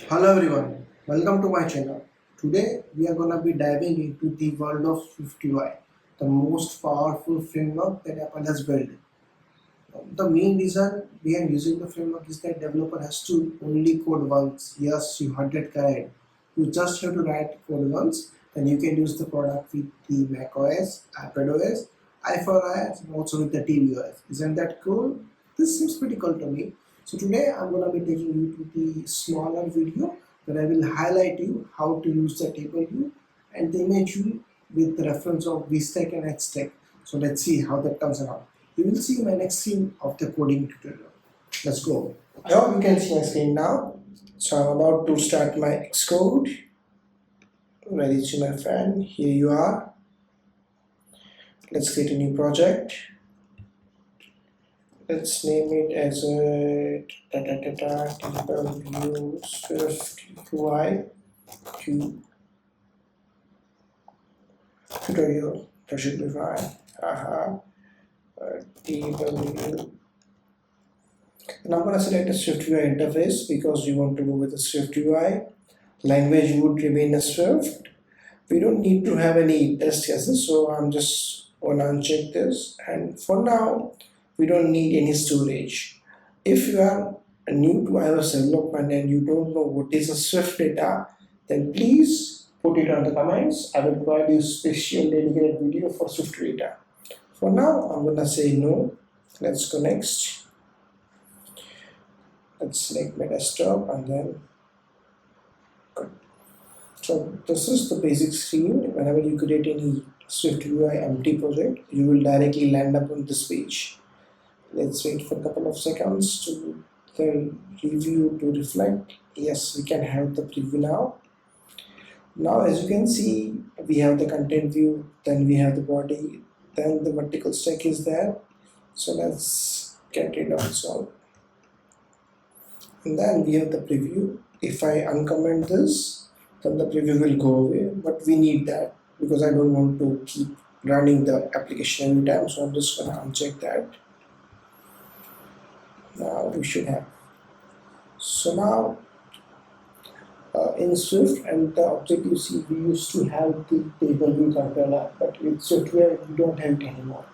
Hello everyone, welcome to my channel. Today we are gonna be diving into the world of SwiftUI, the most powerful framework that Apple has built. The main reason behind using the framework is that developer has to only code once. Yes, you heard it correct. You just have to write code once, then you can use the product with the Mac OS, iPadOS, iPhone OS, and also with the tvOS. Isn't that cool? This seems pretty cool to me. So today I'm gonna be taking you to the smaller video where I will highlight you how to use the table view and the image view with the reference of VStack and Xstack. So let's see how that comes around. You will see my next scene of the coding tutorial. Let's go. I hope you can see my screen now. So I'm about to start my Xcode. Where is my friend? Here you are. Let's create a new project. Let's name it as a table view SwiftUI tutorial. That should be fine. Table view. And I'm going to select a SwiftUI interface because we want to go with the SwiftUI. Language would remain as Swift. We don't need to have any test cases, so I'm just going to uncheck this. And for now, we don't need any storage. If you are new to iOS development and you don't know what is a Swift data, then please put it on the comments. I will provide you a special dedicated video for Swift data. For now, I'm going to say no. Let's go next. Let's select my desktop and then good. So this is the basic screen. Whenever you create any SwiftUI empty project, you will directly land up on this page. Let's wait for a couple of seconds to the review to reflect. Yes, we can have the preview now. Now as you can see, we have the content view, then we have the body, then the vertical stack is there. So let's get rid of this all. And then we have the preview. If I uncomment this, then the preview will go away, but we need that because I don't want to keep running the application every time, so I'm just gonna uncheck that. Now we should have. So now in Swift and the Objective-C, we used to have the table view controller, but with SwiftUI we don't have it anymore.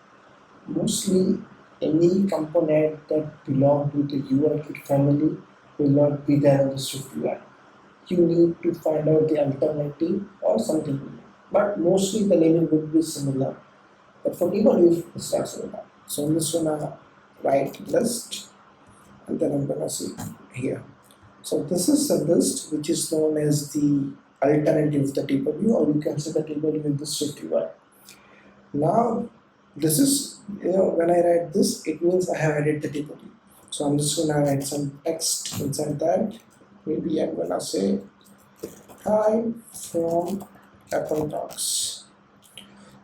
Mostly any component that belong to the UI kit family will not be there on the SwiftUI. You need to find out the alternative or something new. But mostly the naming would be similar. But for table view, it's not similar. So I'm just gonna write list and then I'm gonna see here. So this is a list which is known as the alternative of the table view, or you can say the table view with the SwiftUI. Now this is, when I write this, it means I have added the table view. So I'm just gonna write some text inside that. Maybe I'm gonna say hi from Apple Talks.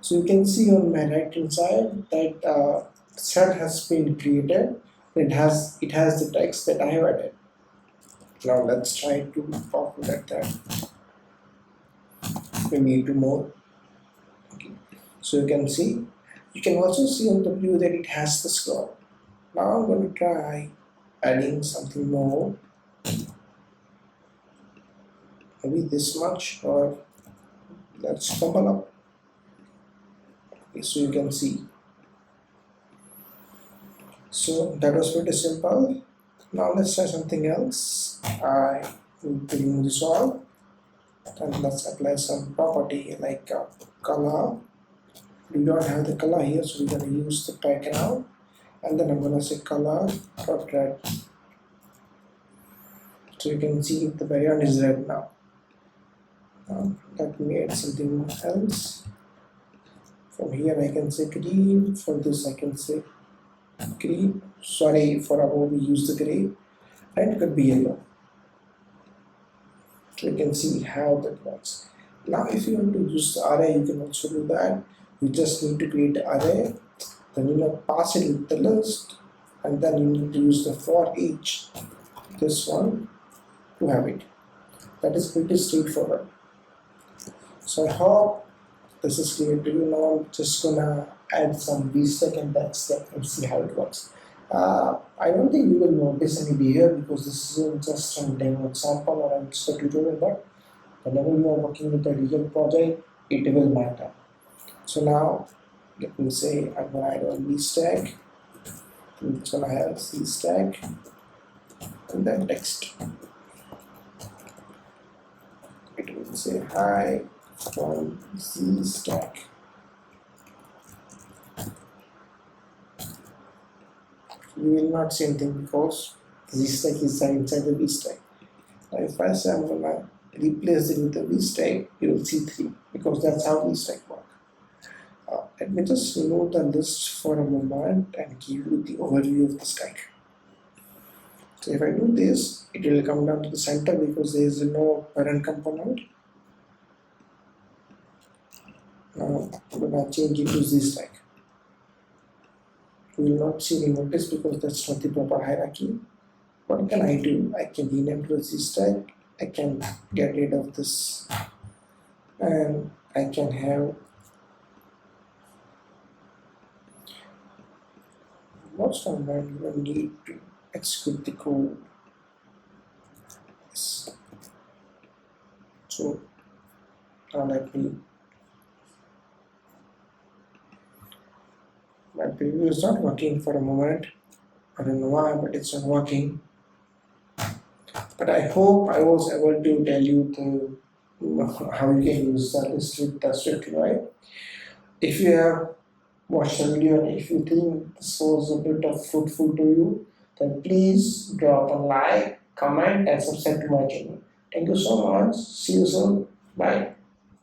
So you can see on my right hand side that thread has been created. It has the text that I have added. Now let's try to populate that. We need to more. Okay. So you can see. You can also see on the view that it has the scroll. Now I'm going to try adding something more. Maybe this much, or let's bubble up. Okay, so you can see. So that was pretty simple. Now let's try something else. I will remove this all and let's apply some property like color. We don't have the color here, so we're going to use the background, and then I'm going to say color dot red. So you can see the background is red now. Let me add something else. From here I can say green. For this I can say green. Sorry, for above we use the gray, and it could be yellow. So you can see how that works. Now if you want to use the array, you can also do that. You just need to create an array, then pass it with the list, and then you need to use the for each, this one, to have it. That is pretty straightforward. So I hope this is clear to you. Now I'm just gonna add some VStack and Xstack and see how it works. I don't think you will notice any behavior because this is just a demo example or a tutorial, but whenever you are working with a real project, it will matter. So now, let me say I'm gonna add a V stack. It's gonna have C stack and then text. It will say hi from C stack. You will not see anything because Z stack is inside the V stack. Now if I say I'm gonna replace it with the V stack, you will see 3 because that's how V stack works. Let me just remove the list for a moment and give you the overview of the stack. So if I do this, it will come down to the center because there is no parent component. Now I'm gonna change it to Z stack. You will not see any notice because that's not the proper hierarchy. What can I do? I can rename to Z stack. I can get rid of this, and I can have most of them. You don't need to execute the code. Yes. So now let me. My preview is not working for a moment. I don't know why, but it's not working. But I hope I was able to tell you how you can use the list with the SwiftUI. If you have watched the video and if you think this was a bit of fruitful to you, then please drop a like, comment, and subscribe to my channel. Thank you so much. See you soon. Bye.